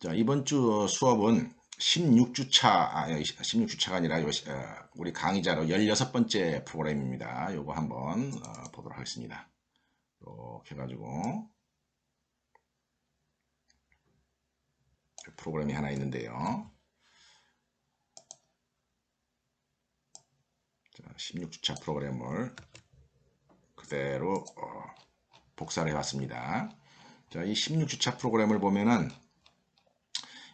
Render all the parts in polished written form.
자, 이번 주 수업은 16주차, 16주차가 아니라 우리 강의자로 16번째 프로그램입니다. 요거 한번 보도록 하겠습니다. 이렇게 해가지고 프로그램이 하나 있는데요. 자, 16주차 프로그램을 그대로 복사를 해왔습니다. 자, 이 16주차 프로그램을 보면은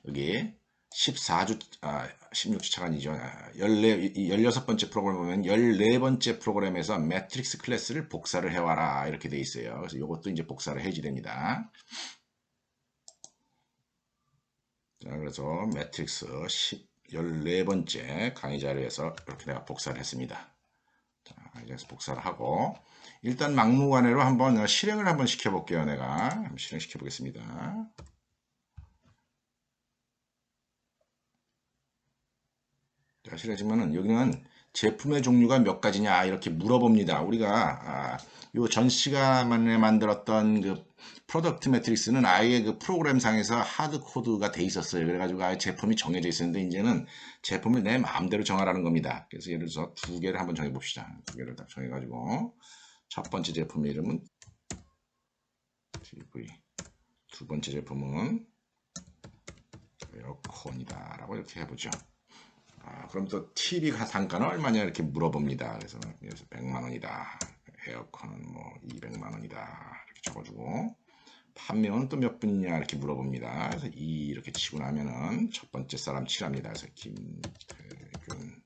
여기 16주차가 아니죠. 16번째 프로그램 보면 14번째 프로그램에서 매트릭스 클래스를 복사를 해와라 이렇게 돼 있어요. 그래서 이것도 이제 복사를 해야지 됩니다. 자, 그래서 매트릭스 14번째 강의 자료에서 이렇게 내가 복사를 했습니다. 자, 여기서 복사를 하고 일단 막무가내로 한번 실행을 한번 시켜볼게요. 내가 한번 실행시켜 보겠습니다. 자, 실례지만은 여기는 제품의 종류가 몇 가지냐 이렇게 물어봅니다. 우리가 요 전 시간에 만들었던 그 프로덕트 매트릭스는 아예 그 프로그램 상에서 하드 코드가 돼 있었어요. 그래가지고 아예 제품이 정해져 있었는데 이제는 제품을 내 마음대로 정하라는 겁니다. 그래서 예를 들어서 두 개를 한번 정해 봅시다. 두 개를 딱 정해가지고 첫 번째 제품의 이름은 TV, 두 번째 제품은 에어컨이다라고 이렇게 해보죠. 그럼 또 TV 단가는 얼마냐 이렇게 물어봅니다. 그래서 100만 원이다. 에어컨은 뭐 200만 원이다. 이렇게 적어주고 판매원은 또 몇 분이냐 이렇게 물어봅니다. 그래서 이렇게 치고 나면은 첫 번째 사람 칠합니다. 그래서 김태균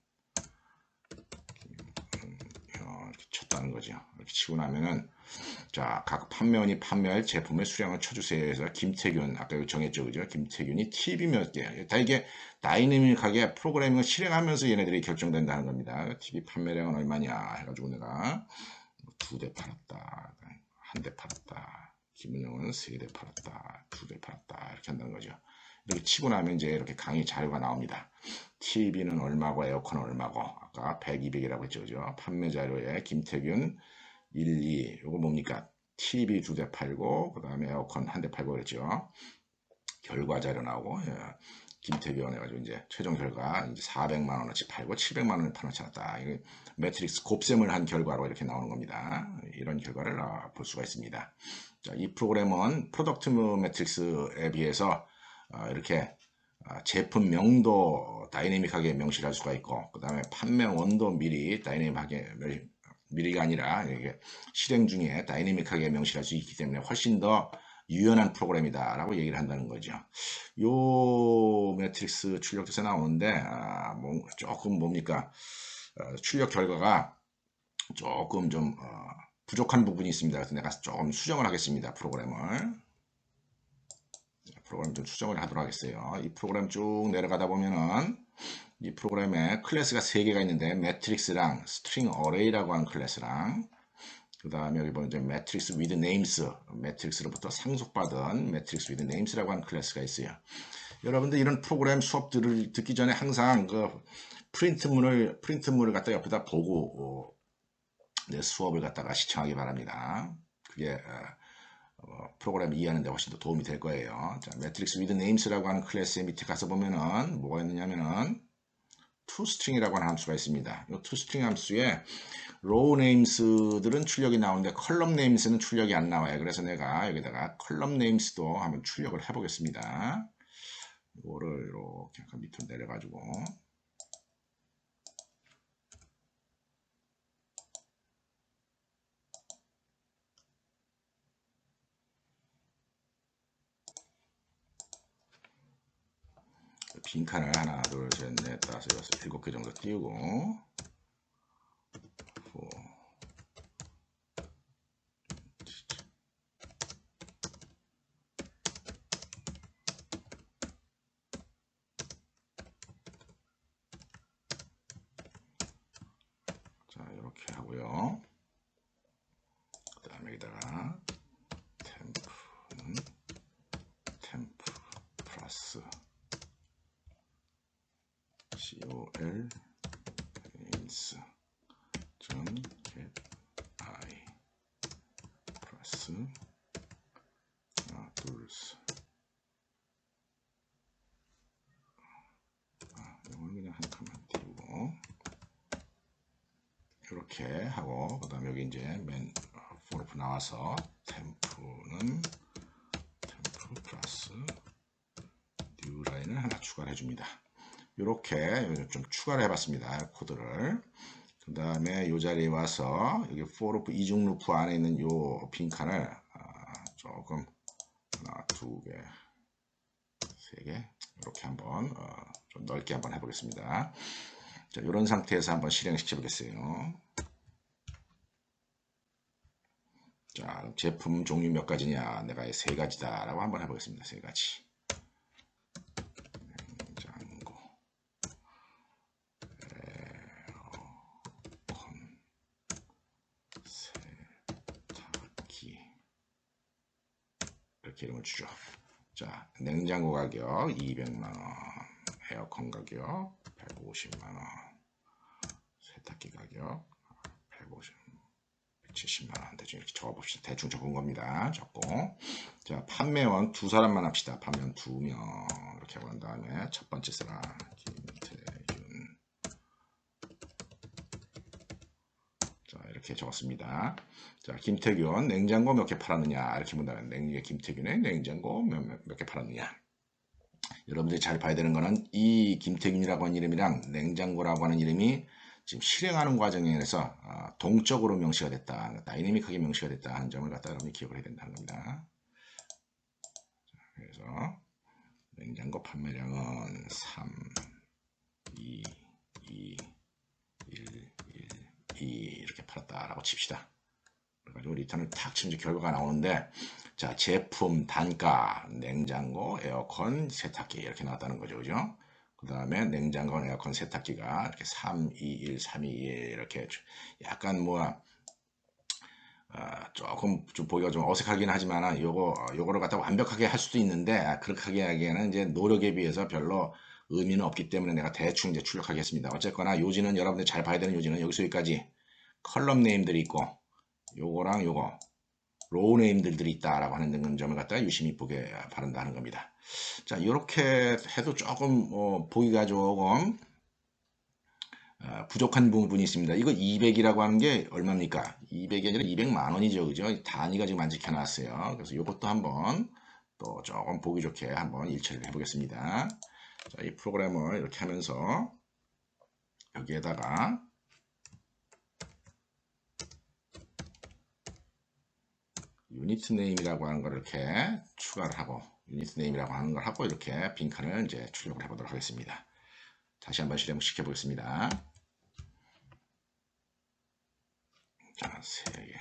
이렇게 쳤다는 거죠. 이렇게 치고 나면은 자, 각 판매원이 판매할 제품의 수량을 쳐주세요. 해서 김태균, 아까 여기 정했죠, 그죠? 김태균이 TV 몇 개. 다 이게 다이내믹하게 프로그래밍을 실행하면서 얘네들이 결정된다는 겁니다. TV 판매량은 얼마냐 해가지고 내가 2대 팔았다, 1대 팔았다, 김은영은 3대 팔았다, 2대 팔았다 이렇게 한다는 거죠. 이렇게 치고 나면 이제 이렇게 강의 자료가 나옵니다. TV는 얼마고 에어컨은 얼마고 아까 100, 200이라고 했죠, 그죠? 판매 자료에 김태균 1, 2 요거 뭡니까? TV 2대 팔고 그 다음에 에어컨 1대 팔고 그랬죠. 결과 자료 나오고 김태균 해가지고 이제 최종 결과 이제 400만 원어치 팔고 700만 원을 파놓지 않았다. 이게 매트릭스 곱셈을 한 결과로 이렇게 나오는 겁니다. 이런 결과를 볼 수가 있습니다. 자, 이 프로그램은 프로덕트 매트릭스에 비해서 이렇게 제품명도 다이내믹하게 명시할 수가 있고 그 다음에 판매 원도 미리 다이내믹하게 미리가 아니라 이게 실행 중에 다이내믹하게 명시할 수 있기 때문에 훨씬 더 유연한 프로그램이다 라고 얘기를 한다는 거죠. 요 매트릭스 출력돼서 나오는데 조금 뭡니까 출력 결과가 조금 좀 부족한 부분이 있습니다. 그래서 내가 조금 수정을 하겠습니다. 프로그램 좀 수정을 하도록 하겠어요. 이 프로그램 쭉 내려가다 보면은 이 프로그램에 클래스가 3개가 있는데 매트릭스랑 스트링 어레이라고 하는 클래스랑 그 다음에 여기 보면 이제 매트릭스 with names, 매트릭스로부터 상속받은 매트릭스 with names라고 하는 클래스가 있어요. 여러분들 이런 프로그램 수업들을 듣기 전에 항상 그 프린트물을 갖다 옆에다 보고 내 수업을 갖다가 시청하기 바랍니다. 그게 프로그램 이해하는 데 훨씬 더 도움이 될 거예요. 자, 매트릭스 with names라고 하는 클래스의 밑에 가서 보면은 뭐가 있느냐면은 toString이라고 하는 함수가 있습니다. 이 toString 함수에 row names들은 출력이 나오는데 column names는 출력이 안 나와요. 그래서 내가 여기다가 column names도 한번 출력을 해보겠습니다. 이거를 이렇게 약간 밑으로 내려가지고 빈칸을 하나, 둘, 셋, 넷, 다섯, 여섯, 7개 정도 띄우고 자, 이렇게 하고요. 그 다음에 여기다가 템프 플러스 col names get I 플러스 하나 둘 셋 이렇게 하고 그다음에 여기 이제 맨 for 나와서 템프는 템프 플러스 뉴 라인을 하나 추가를 해줍니다. 이렇게 좀 추가를 해봤습니다. 코드를. 그 다음에 이 자리에 와서 여기 for 루프 이중 루프 안에 있는 이 빈칸을 조금 하나, 두 개, 세 개 이렇게 한번 좀 넓게 한번 해보겠습니다. 자, 이런 상태에서 한번 실행시켜 보겠어요. 자, 제품 종류 몇 가지냐? 내가 세 가지다라고 한번 해보겠습니다. 세 가지. 냉장고, 에어컨, 세탁기 이렇게 이름을 주죠. 자, 냉장고 가격 200만원, 에어컨 가격 150만원, 세탁기 가격 170만원. 대충 이렇게 적어봅시다. 대충 적은 겁니다. 적고. 자, 판매원 두 사람만 합시다. 판매원 2명. 이렇게 하고 난 다음에 첫 번째 사람, 김태균. 자, 이렇게 적었습니다. 자, 김태균, 냉장고 몇 개 팔았느냐? 이렇게 본다면, 김태균의 냉장고 몇 개 팔았느냐? 여러분들이 잘 봐야 되는 거는 이 김태균이라고 하는 이름이랑 냉장고라고 하는 이름이 지금 실행하는 과정에서 동적으로 명시가 됐다, 다이내믹하게 명시가 됐다 하는 점을 갖다 여러분이 기억을 해야 된다는 겁니다. 자, 그래서 냉장고 판매량은 3, 2, 2, 1, 1, 2 이렇게 팔았다라고 칩시다. 그래가지고 리턴을 탁 치면 결과가 나오는데, 자, 제품, 단가, 냉장고, 에어컨, 세탁기 이렇게 나왔다는 거죠. 그죠? 그 다음에 냉장고, 에어컨, 세탁기가 이렇게 3, 2, 1, 3, 2, 1 이렇게 약간 조금 좀 보기가 좀 어색하긴 하지만 요거를 갖다 완벽하게 할 수도 있는데, 그렇게 하기에는 이제 노력에 비해서 별로 의미는 없기 때문에 내가 대충 이제 출력하겠습니다. 어쨌거나 요지는 여러분들 잘 봐야 되는 요지는 여기서 여기까지 컬럼 네임들이 있고, 요거랑 요거 로우 네임들이 있다라고 하는 점을 갖다가 유심히 보게 바란다는 겁니다. 자, 이렇게 해도 조금 보기가 조금 부족한 부분이 있습니다. 이거 200이라고 하는 게 얼마입니까? 200이 아니라 200만 원이죠. 그죠? 단위가 지금 안 찍혀 놨어요. 그래서 이것도 한번 또 조금 보기 좋게 한번 일처리를 해보겠습니다. 자, 이 프로그램을 이렇게 하면서 여기에다가 유니트 네임이라고 하는 걸 이렇게 추가를 하고, 유니트 네임이라고 하는 걸 하고 이렇게 빈칸을 이제 출력을 해보도록 하겠습니다. 다시 한번 실행을 시켜보겠습니다. 자, 3개.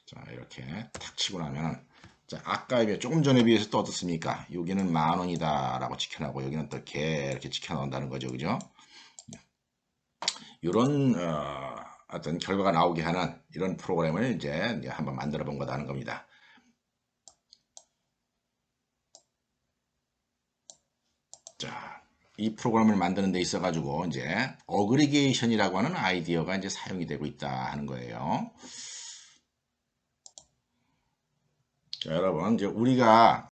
자, 이렇게 탁 치고 나면, 자, 아까 조금 전에 비해서 또 어떻습니까? 여기는 10,000원이다 라고 찍혀나고, 여기는 또 개 이렇게 찍혀나온다는 거죠. 그죠? 이런 어떤 결과가 나오게 하는 이런 프로그램을 이제 한번 만들어 본 거다 하는 겁니다. 자, 이 프로그램을 만드는 데 있어 가지고 이제 어그리게이션이라고 하는 아이디어가 이제 사용이 되고 있다 하는 거예요. 자, 여러분, 이제 우리가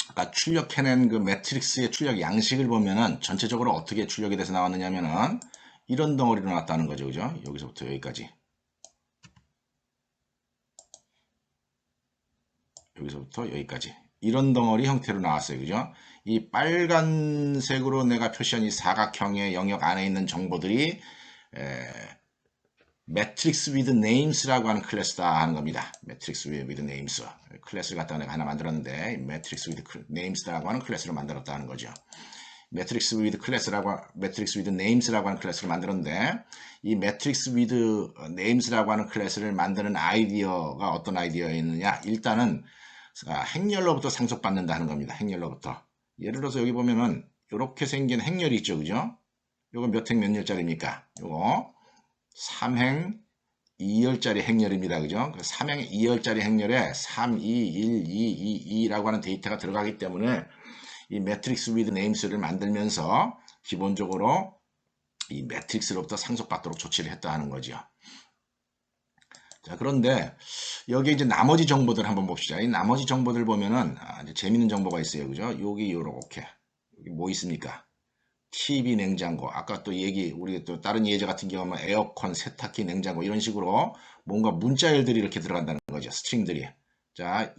아까 출력해낸 그 매트릭스의 출력 양식을 보면은 전체적으로 어떻게 출력이 돼서 나왔느냐면은 이런 덩어리로 나왔다는 거죠. 그죠? 여기서부터 여기까지. 여기서부터 여기까지. 이런 덩어리 형태로 나왔어요. 그죠? 이 빨간색으로 내가 표시한 이 사각형의 영역 안에 있는 정보들이 매트릭스 with names라고 하는 클래스다 하는 겁니다. 매트릭스 with names. 클래스를 갖다가 내가 하나 만들었는데 매트릭스 with names라고 하는 클래스를 만들었다 하는 거죠. 매트릭스 with names라고 하는 클래스를 만들었는데, 이 매트릭스 with names라고 하는 클래스를 만드는 아이디어가 어떤 아이디어였느냐? 일단은 행렬로부터 상속받는다는 겁니다. 행렬로부터. 예를 들어서 여기 보면은 이렇게 생긴 행렬이 있죠. 그죠? 요거 몇 행 몇 열짜리입니까? 요거 3행 2열짜리 행렬입니다. 그죠? 3행 2열짜리 행렬에 3, 2, 1, 2, 2, 2라고 하는 데이터가 들어가기 때문에 이 매트릭스 위드 네임스를 만들면서 기본적으로 이 매트릭스로부터 상속받도록 조치를 했다 하는 거죠. 자, 그런데 여기 이제 나머지 정보들 한번 봅시다. 이 나머지 정보들 보면은 이제 재밌는 정보가 있어요. 그죠? 여기 요렇게. 여기 뭐 있습니까? TV, 냉장고. 아까 또 우리 또 다른 예제 같은 경우는 에어컨, 세탁기, 냉장고 이런 식으로 뭔가 문자열들이 이렇게 들어간다는 거죠. 스트링들이. 자,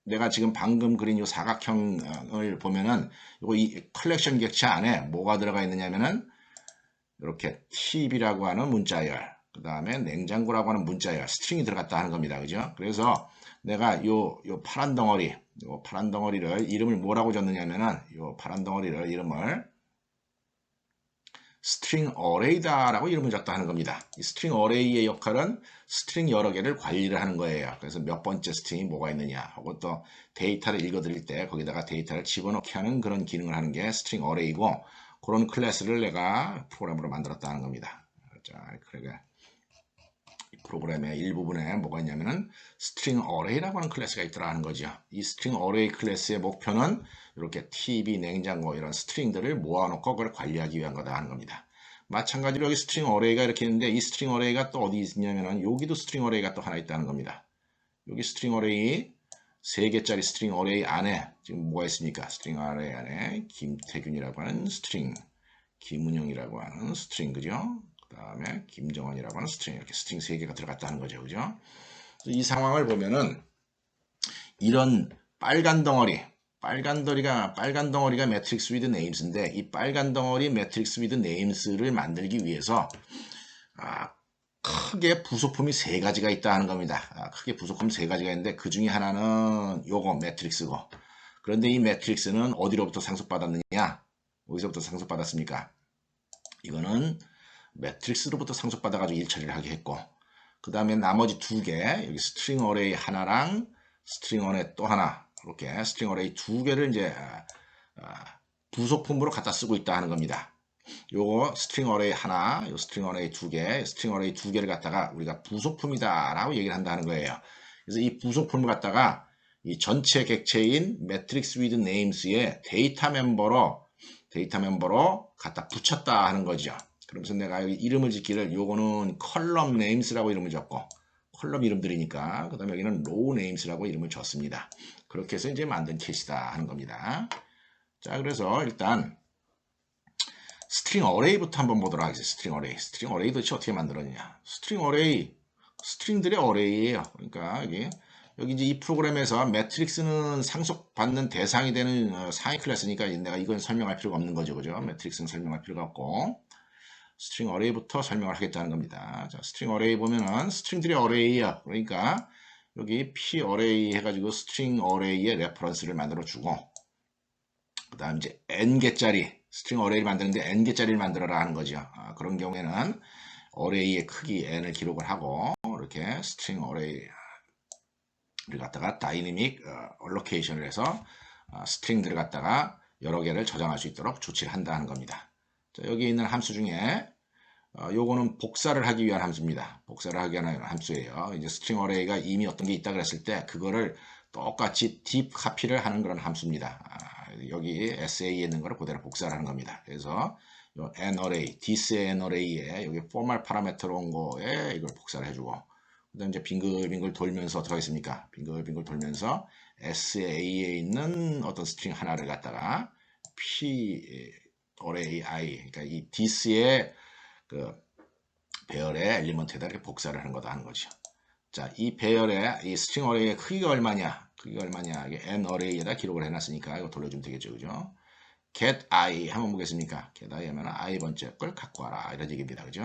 내가 지금 방금 그린 이 사각형을 보면은 이 컬렉션 객체 안에 뭐가 들어가 있느냐면은 이렇게 TV라고 하는 문자열, 그 다음에 냉장고라고 하는 문자열, 스트링이 들어갔다 하는 겁니다. 그죠? 그래서 내가 요 파란 덩어리를 이름을 뭐라고 줬느냐면은 요 파란 덩어리를 이름을 스트링 어레이다라고 이름을 줬다 하는 겁니다. 이 스트링 어레이의 역할은 스트링 여러 개를 관리를 하는 거예요. 그래서 몇 번째 스트링이 뭐가 있느냐 하고 또 데이터를 읽어드릴 때 거기다가 데이터를 집어넣게 하는 그런 기능을 하는 게 스트링 어레이고, 그런 클래스를 내가 프로그램으로 만들었다 하는 겁니다. 자, 그러게 이 프로그램의 일부분에 뭐가 있냐면은 스트링 어레이라고 하는 클래스가 있더라 하는 거죠. 이 스트링 어레이 클래스의 목표는 이렇게 TV, 냉장고 이런 스트링들을 모아놓고 그걸 관리하기 위한 거다 하는 겁니다. 마찬가지로 여기 스트링 어레이가 이렇게 있는데 이 스트링 어레이가 또 어디 있냐면은 여기도 스트링 어레이가 또 하나 있다는 겁니다. 여기 스트링 어레이 3개짜리 스트링 어레이 안에 지금 뭐가 있습니까? 스트링 어레이 안에 김태균이라고 하는 스트링, 김은영이라고 하는 스트링, 그죠? 그 다음에 김정원이라고 하는 스트링, 이렇게 스트링 3개가 들어갔다는 거죠. 그죠? 이 상황을 보면은 이런 빨간 덩어리가 매트릭스 위드 네임스인데, 이 빨간 덩어리 매트릭스 위드 네임스를 만들기 위해서 크게 부속품이 3가지가 있다 하는 겁니다. 크게 부속품 3가지가 있는데 그 중에 하나는 요거 매트릭스고, 그런데 이 매트릭스는 어디로부터 상속받았느냐? 어디서부터 상속받았습니까? 이거는 매트릭스로부터 상속받아가지고 일처리를 하게 했고, 그 다음에 나머지 2개, 여기 스트링 어레이 하나랑 스트링 어레이 또 하나, 이렇게 스트링 어레이 2개를 이제 부속품으로 갖다 쓰고 있다 하는 겁니다. 요거 스트링 어레이 하나, 요 스트링 어레이 2개, 스트링 어레이 2개를 갖다가 우리가 부속품이다 라고 얘기를 한다는 거예요. 그래서 이 부속품을 갖다가 이 전체 객체인 매트릭스 위드 네임스의 데이터 멤버로 갖다 붙였다 하는 거죠. 그러면서 내가 여기 이름을 짓기를, 요거는 컬럼 네임스라고 이름을 줬고, 컬럼 이름들이니까 그 다음에 여기는 로우 네임스라고 이름을 줬습니다. 그렇게 해서 이제 만든 캣이다 하는 겁니다. 자, 그래서 일단 스트링 어레이부터 한번 보도록 하겠습니다. 스트링 어레이 도대체 어떻게 만들었냐? 스트링 어레이, 스트링들의 어레이예요. 그러니까 여기 이제 이 프로그램에서 매트릭스는 상속받는 대상이 되는 상위 클래스니까 내가 이건 설명할 필요가 없는 거죠. 그죠? 매트릭스는 설명할 필요가 없고, 스트링 어레이부터 설명을 하겠다는 겁니다. 자, 스트링 어레이 보면은 스트링들의 어레이야. 그러니까 여기 p 어레이 해가지고 스트링 어레이의 레퍼런스를 만들어 주고, 그 다음 이제 n개짜리 스트링 어레이를 만드는데 n개짜리를 만들어라 하는 거죠. 그런 경우에는 어레이의 크기 n을 기록을 하고, 이렇게 스트링 어레이를 갖다가 다이내믹 얼로케이션을 해서 스트링들을 갖다가 여러 개를 저장할 수 있도록 조치를 한다는 겁니다. 자, 여기 있는 함수 중에 요거는 복사를 하기 위한 함수입니다. 복사를 하기 위한 함수예요. 이제 스트링 어레이가 이미 어떤 게 있다 그랬을 때 그거를 똑같이 딥 카피를 하는 그런 함수입니다. 여기 SA에 있는 거를 그대로 복사를 하는 겁니다. 그래서 요 n array, this n array에 여기 포멀 파라미터로 온 거에 이걸 복사를 해주고, 그다음 이제 빙글빙글 돌면서 어떻게 하겠습니까? 빙글빙글 돌면서 SA에 있는 어떤 스트링 하나를 갖다가 p array i, 그러니까 이 this의 그 배열의 엘리먼트에다 이렇게 복사를 하는 거다 하는 거죠. 자, 이 배열의 이 스트링 어레이의 크기가 얼마냐? 이게 n 어레이에다 기록을 해놨으니까 이거 돌려주면 되겠죠, 그죠? get i 한번 보겠습니까? get i 하면 i 번째 걸 갖고 와라 이런 얘기입니다, 그죠?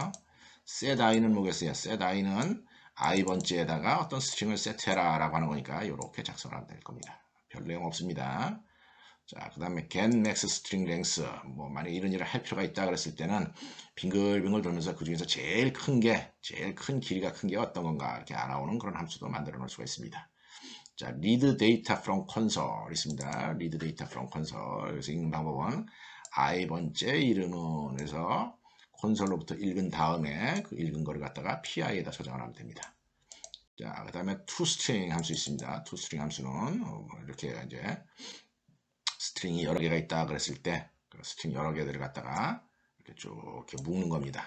set i는 뭐겠어요? set i는 i 번째에다가 어떤 스트링을 세트해라라고 하는 거니까 이렇게 작성하면 될 겁니다. 별 내용 없습니다. 자, 그 다음에 get max string length, 뭐 만약 이런 일을 할 필요가 있다 그랬을 때는 빙글빙글 돌면서 그 중에서 제일 큰 길이가 큰 게 어떤 건가 이렇게 알아오는 그런 함수도 만들어 놓을 수가 있습니다. 자, read data from console 있습니다. read data from console. 그래서 읽는 방법은 i번째 이름은 해서 콘솔로부터 읽은 다음에 그 읽은 거를 갖다가 pi에다 저장을 하면 됩니다. 자, 그 다음에 toString 함수 있습니다. toString 함수는 이렇게 이제 스트링이 여러 개가 있다 그랬을 때 그 스트링 여러 개들을 갖다가 이렇게 쭉 이렇게 묶는 겁니다.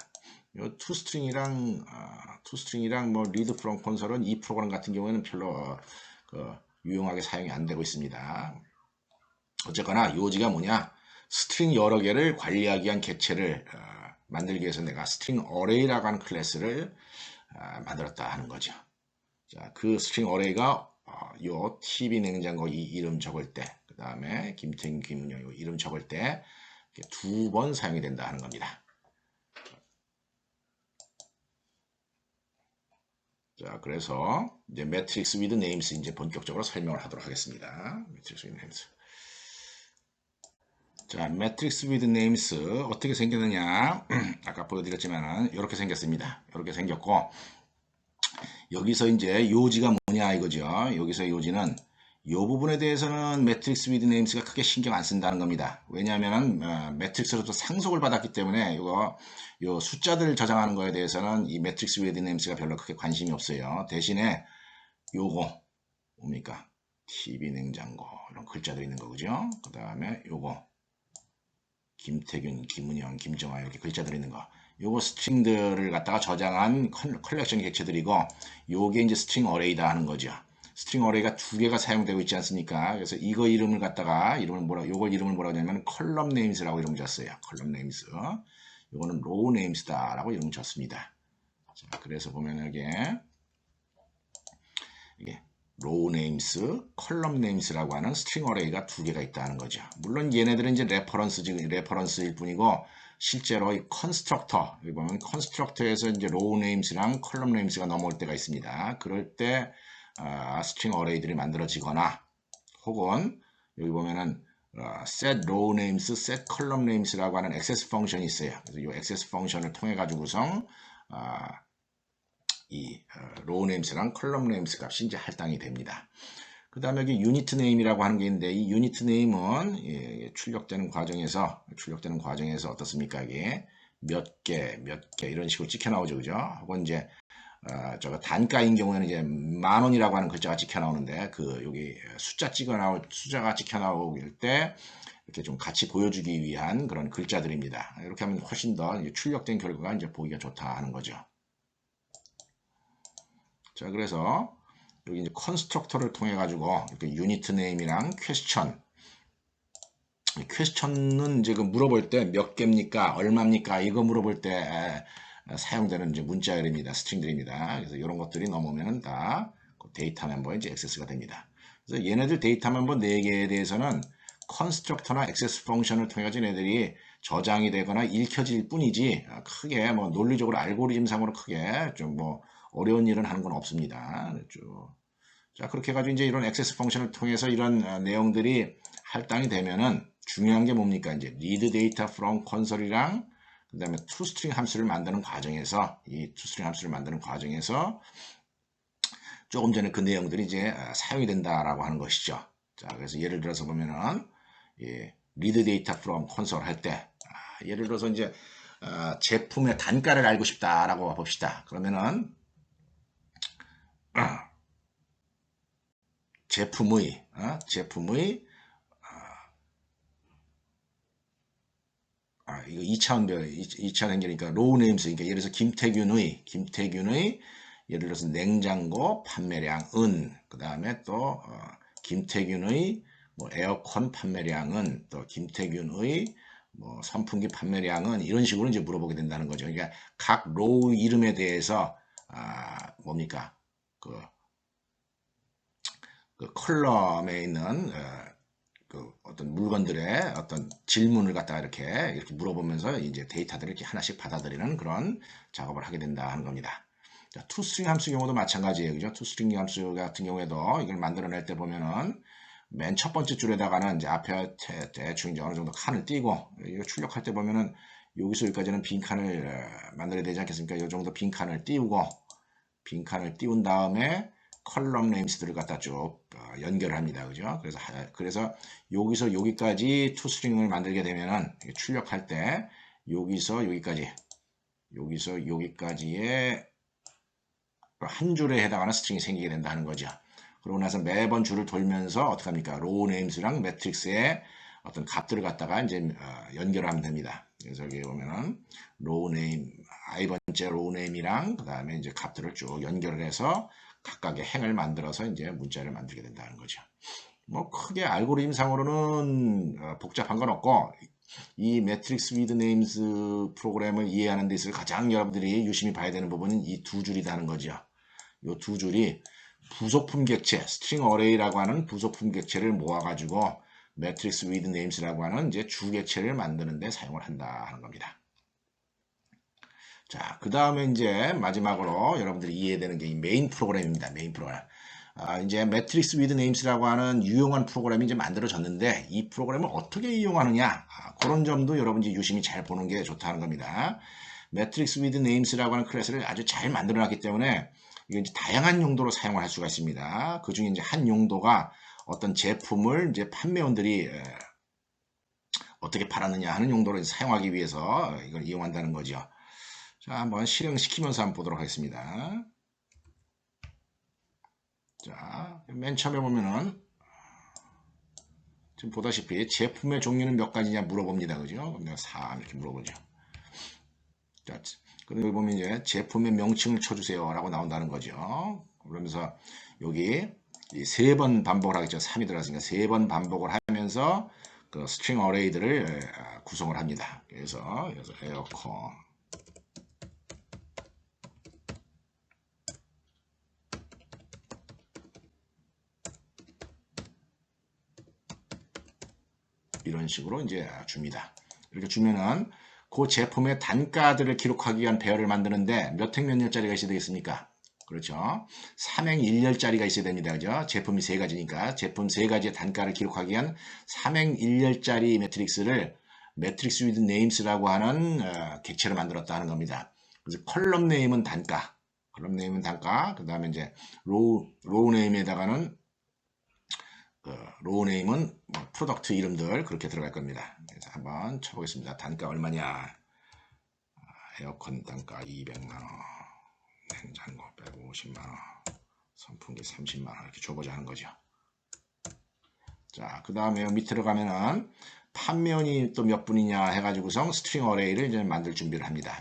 요 toString이랑 뭐 read from console은 이 프로그램 같은 경우에는 별로 유용하게 사용이 안 되고 있습니다. 어쨌거나 요지가 뭐냐, 스트링 여러 개를 관리하기 위한 객체를 만들기 위해서 내가 스트링 어레이라고 하는 클래스를 만들었다 하는 거죠. 자, 그 스트링 어레이가 요 TV 냉장고 이 이름 적을 때, 그 다음에 김태균 김은영 요 이름 적을 때 두 번 사용이 된다 하는 겁니다. 자, 그래서 이제 매트릭스 with names 이제 본격적으로 설명을 하도록 하겠습니다. 매트릭스 with names. 자, 매트릭스 with names 어떻게 생겼느냐? 아까 보여드렸지만은 이렇게 생겼습니다. 이렇게 생겼고, 여기서 이제 요지가 뭐냐 이거죠. 여기서 요지는 이 부분에 대해서는 매트릭스 with names가 크게 신경 안 쓴다는 겁니다. 왜냐하면 매트릭스로부터 상속을 받았기 때문에 요 숫자들을 저장하는 거에 대해서는 이 매트릭스 with names가 별로 크게 관심이 없어요. 대신에 요거 뭡니까? TV 냉장고 이런 글자들이 있는 거죠. 그 다음에 요거 김태균, 김은영, 김정아 이렇게 글자들이 있는 거. 요거 스트링들을 갖다가 저장한 컬렉션 객체들이고, 요게 이제 스트링 어레이다 하는 거죠. 스트링 어레이가 두 개가 사용되고 있지 않습니까? 그래서 이거 이름을 갖다가 요걸 이름을 뭐라고 하냐면 컬럼 네임스라고 이름을 줬어요. 컬럼 네임스. 요거는 로우 네임스다라고 이름을 줬습니다. 자, 그래서 보면 이게 로우 네임스, 컬럼 네임스라고 하는 스트링 어레이가 두 개가 있다는 거죠. 물론 얘네들은 이제 레퍼런스일 뿐이고, 실제로 이 컨스트럭터, 여기 보면 컨스트럭터에서 이제 로우 네임스랑 컬럼 네임스가 넘어올 때가 있습니다. 그럴 때 스트링 어레이들이 만들어지거나, 혹은 여기 보면은 set row names, set column names라고 하는 액세스 펑션이 있어요. 그래서 이 액세스 펑션을 통해 가지고서 이 row names랑 column names 값이 이제 할당이 됩니다. 그 다음에 여기 유니트 네임이라고 하는 게 있는데, 이 유니트 네임은 출력되는 과정에서 어떻습니까? 이게 몇 개 이런 식으로 찍혀 나오죠, 그죠? 혹은 이제 저거 단가인 경우에는 이제 10,000원이라고 하는 글자가 찍혀 나오는데, 여기 숫자가 찍혀 나올 때 이렇게 좀 같이 보여주기 위한 그런 글자들입니다. 이렇게 하면 훨씬 더 출력된 결과가 이제 보기가 좋다 하는 거죠. 자, 그래서 여기 이제 컨스트럭터를 통해 가지고 이렇게 유니트 네임이랑 퀘스천은 이제 그 물어볼 때 몇 개입니까? 얼마입니까? 이거 물어볼 때 사용되는 이제 문자 이름입니다. 스트링들입니다. 그래서 이런 것들이 넘으면 다 데이터 멤버에 이제 액세스가 됩니다. 그래서 얘네들 데이터 멤버 4개에 대해서는 컨스트럭터나 액세스 펑션을 통해 가지고 얘네들이 저장이 되거나 읽혀질 뿐이지, 크게 뭐 논리적으로 알고리즘상으로 크게 좀 뭐 어려운 일은 하는 건 없습니다. 자, 그렇게 해가지고 이제 이런 액세스 펑션을 통해서 이런 내용들이 할당이 되면은 중요한 게 뭡니까? 이제 read data from console이랑 그 다음에 toString 함수를 만드는 과정에서, 이 toString 함수를 만드는 과정에서 조금 전에 그 내용들이 이제 사용이 된다라고 하는 것이죠. 자, 그래서 예를 들어서 보면은 read data from console 할 때, 예를 들어서 이제 제품의 단가를 알고 싶다라고 봅시다. 그러면은 제품의 이거 2차원 행렬이니까 로우 네임스, 그러니까 예를 들어서 김태균의 예를 들어서 냉장고 판매량은, 그 다음에 또 김태균의 뭐 에어컨 판매량은, 또 김태균의 뭐 선풍기 판매량은, 이런 식으로 이제 물어보게 된다는 거죠. 그러니까 각 로우 이름에 대해서 뭡니까? 그 컬럼에 있는 그 어떤 물건들의 어떤 질문을 갖다가 이렇게 물어보면서 이제 데이터들을 이렇게 하나씩 받아들이는 그런 작업을 하게 된다 하는 겁니다. 자, toString 함수 경우도 마찬가지예요. 그죠? toString 함수 같은 경우에도 이걸 만들어낼 때 보면은 맨 첫 번째 줄에다가는 이제 앞에 대충 이제 어느 정도 칸을 띄고, 이거 출력할 때 보면은 여기서 여기까지는 빈칸을 만들어야 되지 않겠습니까? 이 정도 빈칸을 띄운 다음에 컬럼 네임스들을 갖다 쭉 연결합니다. 그죠? 그래서 여기서 여기까지 투스트링을 만들게 되면은 출력할 때 여기서 여기까지의 한 줄에 해당하는 스트링이 생기게 된다는 거죠. 그러고 나서 매번 줄을 돌면서 어떻게 합니까? 로우 네임스랑 매트릭스의 어떤 값들을 갖다가 이제 연결하면 됩니다. 그래서 여기 보면은 로우 네임, i번째 로우 네임이랑 그 다음에 이제 값들을 쭉 연결을 해서 각각의 행을 만들어서 이제 문자를 만들게 된다는 거죠. 뭐 크게 알고리즘상으로는 복잡한 건 없고 이 매트릭스 위드 네임스 프로그램을 이해하는 데 있어서 가장 여러분들이 유심히 봐야 되는 부분은 이 두 줄이라는 거죠. 이 두 줄이 부속품 객체, 스트링 어레이라고 하는 부속품 객체를 모아가지고 매트릭스 위드 네임스라고 하는 이제 주 객체를 만드는 데 사용을 한다 하는 겁니다. 자, 그 다음에 이제 마지막으로 여러분들이 이해되는 게 이 메인 프로그램입니다. 메인 프로그램. 이제 매트릭스 위드 네임스라고 하는 유용한 프로그램이 이제 만들어졌는데 이 프로그램을 어떻게 이용하느냐 그런 점도 여러분이 유심히 잘 보는 게 좋다는 겁니다. 매트릭스 위드 네임스라고 하는 클래스를 아주 잘 만들어 놨기 때문에 이게 이제 다양한 용도로 사용을 할 수가 있습니다. 그 중에 이제 한 용도가 어떤 제품을 이제 판매원들이 어떻게 팔았느냐 하는 용도로 사용하기 위해서 이걸 이용한다는 거죠. 자, 한번 실행시키면서 한번 보도록 하겠습니다. 자, 맨 처음에 보면은 지금 보다시피 제품의 종류는 몇 가지냐 물어봅니다. 그죠? 내가 3 이렇게 물어보죠. 자, 그리고 여기 보면 이제 제품의 명칭을 쳐주세요 라고 나온다는 거죠. 그러면서 여기 3번 반복을 하겠죠. 3이 들어갔으니까 3번 반복을 하면서 그 스트링 어레이들을 구성을 합니다. 그래서 에어컨 이런 식으로 이제 줍니다. 이렇게 주면은 그 제품의 단가들을 기록하기 위한 배열을 만드는데 몇 행 몇 열짜리가 있어야 되겠습니까? 그렇죠. 3행 1열짜리가 있어야 됩니다. 그죠? 제품이 3가지니까 제품 3가지의 단가를 기록하기 위한 3행 1열짜리 매트릭스를 매트릭스 위드 네임스라고 하는 객체를 만들었다 하는 겁니다. 그래서 컬럼 네임은 단가, 그 다음에 이제 로우 네임에다가는 로우 네임은 뭐 프로덕트 이름들 그렇게 들어갈 겁니다. 그래서 한번 쳐보겠습니다. 단가 얼마냐? 에어컨 단가 200만원, 냉장고 150만원, 선풍기 30만원 이렇게 줘보자 하는 거죠. 자, 그 다음에 밑으로 가면은 판매원이 또 몇 분이냐 해가지고서 스트링 어레이를 이제 만들 준비를 합니다.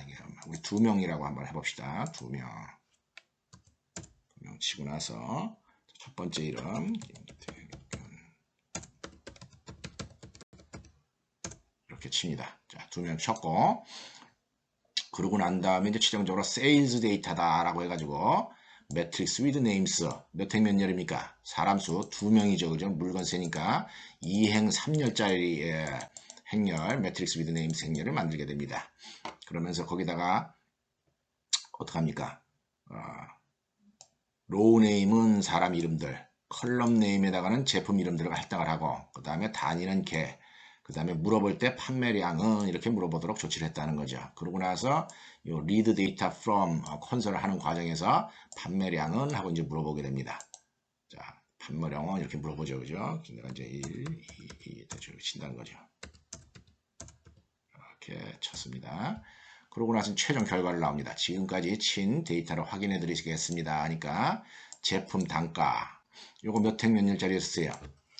우리 2명이라고 한번 해봅시다. 2명. 2명 치고 나서 첫 번째 이름 이렇게 칩니다. 자, 2명 쳤고 그러고 난 다음에 이제 최종적으로 세일즈 데이터다라고 해가지고 매트릭스 위드 네임스 몇 행 몇 열입니까? 사람 수 2명이죠. 그죠? 물건 세니까 2행 3열짜리 행열 매트릭스 위드 네임스 행열을 만들게 됩니다. 그러면서 거기다가 어떡합니까? 로우 네임은 사람 이름들, 컬럼 네임에다가는 제품 이름들을 할당을 하고 그 다음에 단위는 개, 그 다음에 물어볼 때 판매량은 이렇게 물어보도록 조치를 했다는 거죠. 그러고 나서 요 read data from 콘솔을 하는 과정에서 판매량은 하고 이제 물어보게 됩니다. 자, 판매량은 이렇게 물어보죠. 그죠? 내가 이제 1, 2 대충 친다는 거죠. 이렇게 쳤습니다. 그러고 나서 최종 결과를 나옵니다. 지금까지 친 데이터를 확인해 드리겠습니다. 하니까 제품 단가 요거 몇 행 몇 열짜리였어요?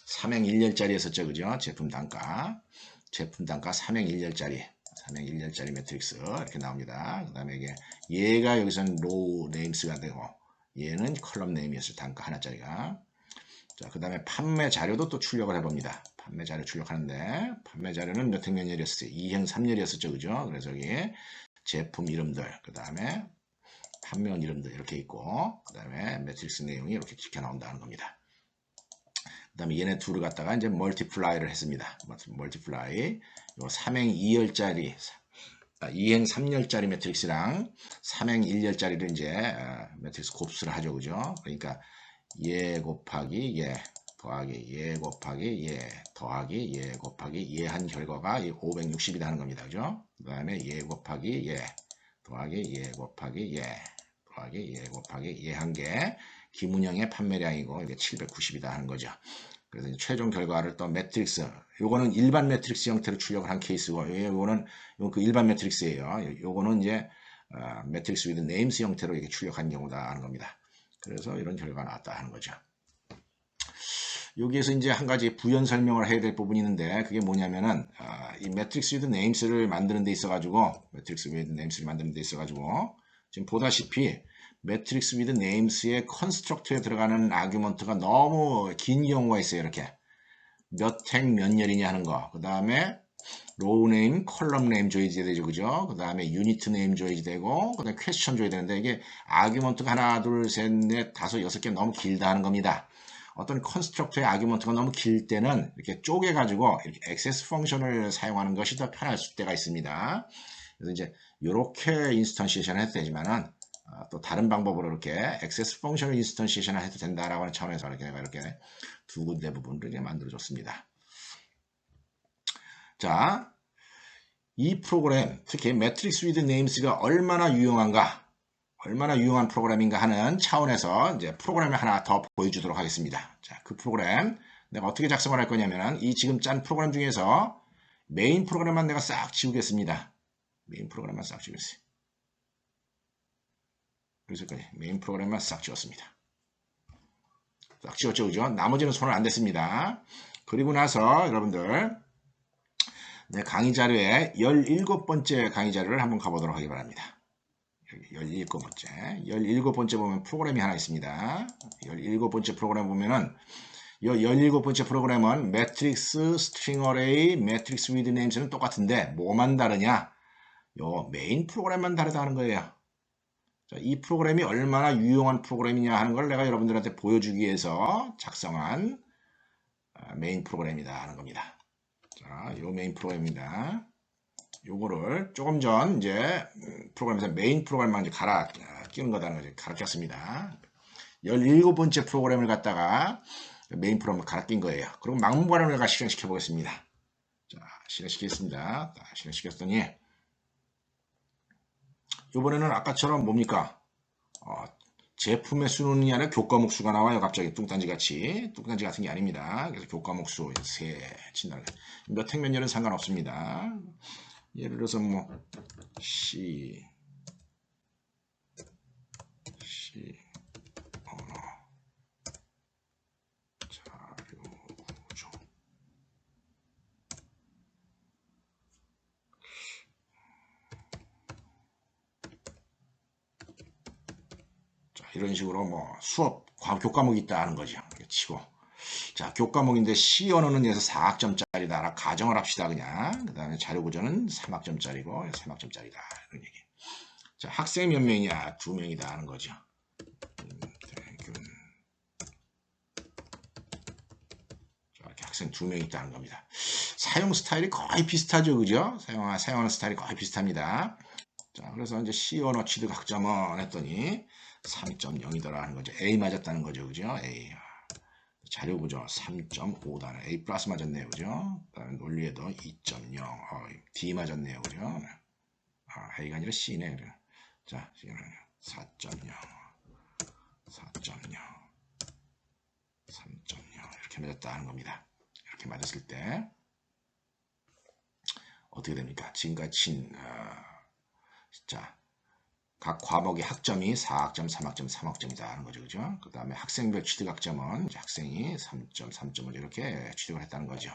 3행 1열짜리였었죠. 그죠? 제품 단가 3행 1열짜리 매트릭스 이렇게 나옵니다. 그 다음에 얘가 여기서는 로우 네임스가 되고 얘는 컬럼 네임이었어요. 단가 하나짜리가. 자, 그 다음에 판매 자료도 또 출력을 해봅니다. 판매 자료 출력하는데 판매 자료는 몇 행 몇 열이었어요? 2행 3열이었었죠. 그죠? 그래서 여기 제품 이름들 그 다음에 판매원 이름들 이렇게 있고 그 다음에 매트릭스 내용이 이렇게 찍혀 나온다는 겁니다. 그 다음에 얘네 둘을 갖다가 이제 멀티플라이를 했습니다. 멀티플라이 요 3행 2열짜리 2행 3열짜리 매트릭스랑 3행 1열짜리를 이제 매트릭스 곱수를 하죠. 그죠? 그러니까 얘 곱하기 얘 더하기 얘 곱하기 얘 더하기 얘 곱하기 얘 한 결과가 560이다 하는 겁니다. 그죠? 그 다음에 얘 곱하기 얘 더하기 얘 곱하기 얘 더하기 얘 곱하기 얘 한 개 김은영의 판매량이고 이게 790이다 하는 거죠. 그래서 이제 최종 결과를 또 매트릭스, 요거는 일반 매트릭스 형태로 출력을 한 케이스고, 요거는 그 일반 매트릭스예요. 요거는 이제 매트릭스 위드 네임스 형태로 이렇게 출력한 경우다 하는 겁니다. 그래서 이런 결과가 나왔다 하는 거죠. 여기에서 이제 한 가지 부연 설명을 해야 될 부분이 있는데, 그게 뭐냐면은 이 매트릭스 위드 네임스를 만드는 데 있어 가지고, 매트릭스 위드 네임스를 만드는 데 있어 가지고 지금 보다시피 매트릭스 위드 네임스의 컨스트럭트에 들어가는 아규먼트가 너무 긴 경우가 있어요. 이렇게 몇 행 몇 열이냐 하는 거, 그 다음에 로우 네임, 컬럼 네임 줘야지 되죠, 그죠? 그 다음에 유니트 네임 줘야지 되고, 그 다음에 퀘스천 줘야 되는데, 이게 아규먼트가 하나, 둘, 셋, 넷, 다섯, 여섯 개 너무 길다 하는 겁니다. 어떤 컨스트럭터의 아규먼트가 너무 길 때는 이렇게 쪼개가지고 이렇게 액세스 펑션을 사용하는 것이 더 편할 때가 있습니다. 그래서 이제 이렇게 인스턴시에이션을 해도 되지만은 또 다른 방법으로 이렇게 액세스 펑션을 인스턴시에이션을 해도 된다라고 하는 차원에서 이렇게 두 군데 부분을 이제 만들어줬습니다. 자, 이 프로그램, 특히 매트릭스 위드 네임스가 얼마나 유용한 프로그램인가 하는 차원에서 이제 프로그램을 하나 더 보여주도록 하겠습니다. 자, 그 프로그램 내가 어떻게 작성을 할 거냐면 이 지금 짠 프로그램 중에서 메인 프로그램만 내가 싹 지우겠습니다. 메인 프로그램만 싹 지우겠어요. 그래서 메인 프로그램만 싹 지웠습니다. 싹 지웠죠, 그죠? 나머지는 손을 안 댔습니다. 그리고 나서 여러분들 네, 강의 자료에 17번째 강의 자료를 한번 가보도록 하기 바랍니다. 17번째. 17번째 보면 프로그램이 하나 있습니다. 17번째 프로그램 보면은 이 17번째 프로그램은 매트릭스, 스트링 어레이, 매트릭스 위드 네임스는 똑같은데 뭐만 다르냐? 요 메인 프로그램만 다르다는 거예요. 자, 이 프로그램이 얼마나 유용한 프로그램이냐 하는 걸 내가 여러분들한테 보여주기 위해서 작성한 메인 프로그램이다 하는 겁니다. 자, 요 메인 프로그램입니다. 요거를 조금 전 이제 프로그램에서 메인 프로그램만 이제 갈아 끼는 거다는 거죠. 갈아 꼈습니다. 17번째 프로그램을 갖다가 메인 프로그램을 갈아 낀 거예요. 그리고 막무가내로 내가 실행시켜 보겠습니다. 자, 실행시키겠습니다. 실행시켰더니 이번에는 아까처럼 뭡니까? 제품의 수는이 아니라 교과목 수가 나와요. 갑자기 뚱딴지 같은 게 아닙니다. 그래서 교과목 수 세 친다는 몇 행 몇 열은 상관없습니다. 예를 들어서 뭐 언어 자료 구조 자, 이런 식으로 뭐 수업 교과목이 있다 하는 거죠. 치고 자, 교과목인데 C 언어는 여기서 4학점짜리다. 가정을 합시다, 그냥. 그 다음에 자료 구조는 3학점짜리고, 3학점짜리다. 이런 얘기. 자, 학생이 몇 명이냐? 2명이다 하는 거죠. 자, 이렇게 학생 2명 있다는 겁니다. 사용 스타일이 거의 비슷하죠, 그죠? 사용하는 스타일이 거의 비슷합니다. 자, 그래서 이제 C 언어 취득 학점은 했더니 3.0이더라 하는 거죠. A 맞았다는 거죠, 그죠? A. 자료 구조 3.5다. A 플러스 맞았네요. 그죠? 논리에도 2.0. D 맞았네요. 그죠? A가 아니라 C네. 그래. 자, 지금 4.0. 4.0. 3.0. 이렇게 맞았다 하는 겁니다. 이렇게 맞았을 때 어떻게 됩니까? 지금까지 자, 각 과목의 학점이 4학점, 3학점, 3학점이다 하는 거죠. 그죠? 그 다음에 학생별 취득학점은 학생이 3점, 3점을 이렇게 취득을 했다는 거죠.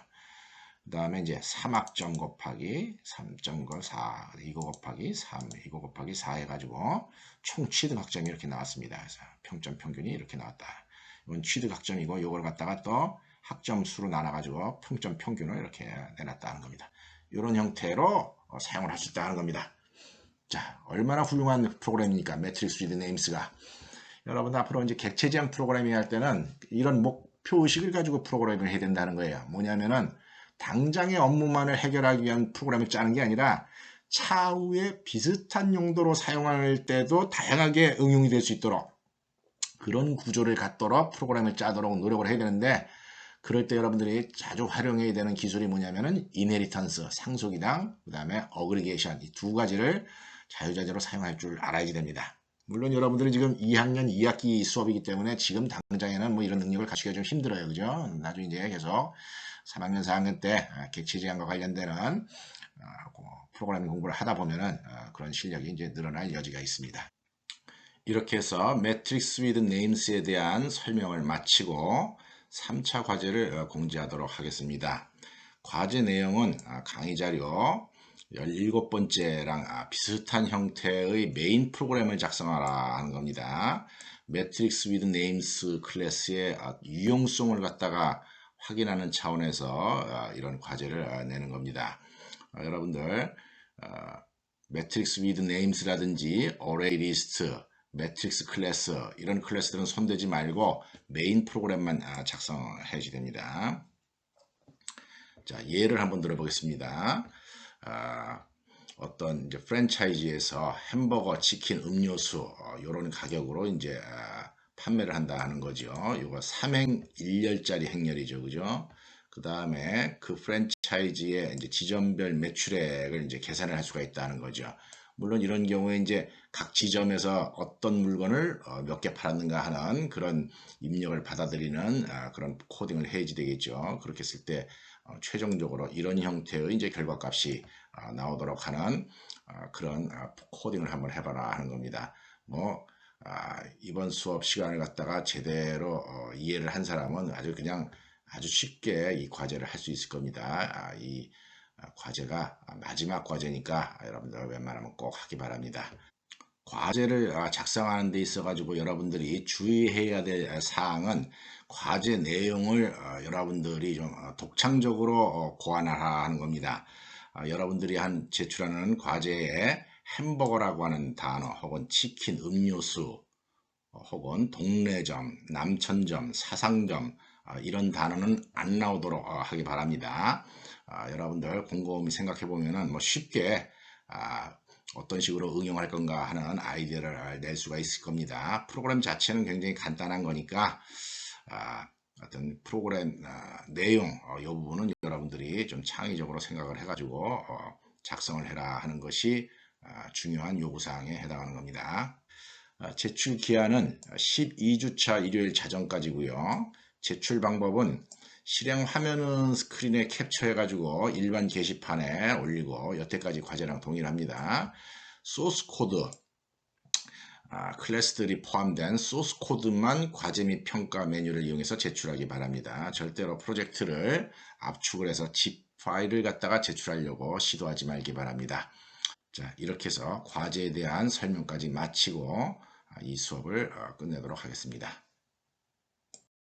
그 다음에 이제 3학점 곱하기 3.4, 4, 이거 곱하기 3, 이거 곱하기 4 해가지고 총 취득학점이 이렇게 나왔습니다. 그래서 평점 평균이 이렇게 나왔다. 이건 취득학점이고 이걸 갖다가 또 학점수로 나눠가지고 평점 평균을 이렇게 내놨다는 겁니다. 이런 형태로 사용을 할 수 있다는 겁니다. 자, 얼마나 훌륭한 프로그램입니까? 매트릭스 위드 네임스가. 여러분 앞으로 이제 객체 지향 프로그래밍 할 때는 이런 목표의식을 가지고 프로그래밍을 해야 된다는 거예요. 뭐냐면은 당장의 업무만을 해결하기 위한 프로그램을 짜는 게 아니라 차후에 비슷한 용도로 사용할 때도 다양하게 응용이 될 수 있도록 그런 구조를 갖도록 프로그램을 짜도록 노력을 해야 되는데, 그럴 때 여러분들이 자주 활용해야 되는 기술이 뭐냐면은 이네리턴스, 상속이랑 그 다음에 어그리게이션, 이 두 가지를 자유자재로 사용할 줄 알아야지 됩니다. 물론 여러분들이 지금 2학년 2학기 수업이기 때문에 지금 당장에는 뭐 이런 능력을 갖추기가 좀 힘들어요. 그죠? 나중에 이제 계속 3학년, 4학년 때 객체 지향과 관련되는 프로그래밍 공부를 하다 보면은 그런 실력이 이제 늘어날 여지가 있습니다. 이렇게 해서 매트릭스 위드 네임스에 대한 설명을 마치고 3차 과제를 공지하도록 하겠습니다. 과제 내용은 강의 자료 17번째랑 비슷한 형태의 메인 프로그램을 작성하라 하는 겁니다. 매트릭스 위드 네임스 클래스의 유용성을 갖다가 확인하는 차원에서 이런 과제를 내는 겁니다. 여러분들 매트릭스 위드 네임스라든지 어레이 리스트, 매트릭스 클래스 이런 클래스들은 손대지 말고 메인 프로그램만 작성해 주셔야 됩니다. 자, 예를 한번 들어보겠습니다. 어떤 이제 프랜차이즈에서 햄버거, 치킨, 음료수 이런 가격으로 이제 판매를 한다 하는 거죠. 이거 3행 1열짜리 행렬이죠, 그죠? 그 다음에 그 프랜차이즈의 이제 지점별 매출액을 이제 계산을 할 수가 있다는 거죠. 물론 이런 경우에 이제 각 지점에서 어떤 물건을 몇 개 팔았는가 하는 그런 입력을 받아들이는 그런 코딩을 해야지 되겠죠. 그렇게 했을 때 최종적으로 이런 형태의 이제 결과값이 나오도록 하는 그런 코딩을 한번 해봐라 하는 겁니다. 뭐 이번 수업 시간을 갖다가 제대로 이해를 한 사람은 아주 쉽게 이 과제를 할 수 있을 겁니다. 이 과제가 마지막 과제니까 여러분들 웬만하면 꼭 하기 바랍니다. 과제를 작성하는 데 있어 가지고 여러분들이 주의해야 될 사항은 과제 내용을 여러분들이 좀 독창적으로 고안하라 하는 겁니다. 여러분들이 제출하는 과제에 햄버거라고 하는 단어 혹은 치킨, 음료수 혹은 동래점, 남천점, 사상점 이런 단어는 안 나오도록 하기 바랍니다. 여러분들 곰곰이 생각해 보면은 뭐 쉽게 어떤 식으로 응용할 건가 하는 아이디어를 낼 수가 있을 겁니다. 프로그램 자체는 굉장히 간단한 거니까 어떤 프로그램 내용 이 부분은 여러분들이 좀 창의적으로 생각을 해가지고 작성을 해라 하는 것이 중요한 요구사항에 해당하는 겁니다. 제출 기한은 12주차 일요일 자정까지고요. 제출 방법은 실행 화면은 스크린에 캡처해 가지고 일반 게시판에 올리고 여태까지 과제랑 동일합니다. 소스 코드 클래스들이 포함된 소스 코드만 과제 및 평가 메뉴를 이용해서 제출하기 바랍니다. 절대로 프로젝트를 압축을 해서 zip 파일을 갖다가 제출하려고 시도하지 말기 바랍니다. 자, 이렇게 해서 과제에 대한 설명까지 마치고 이 수업을 끝내도록 하겠습니다.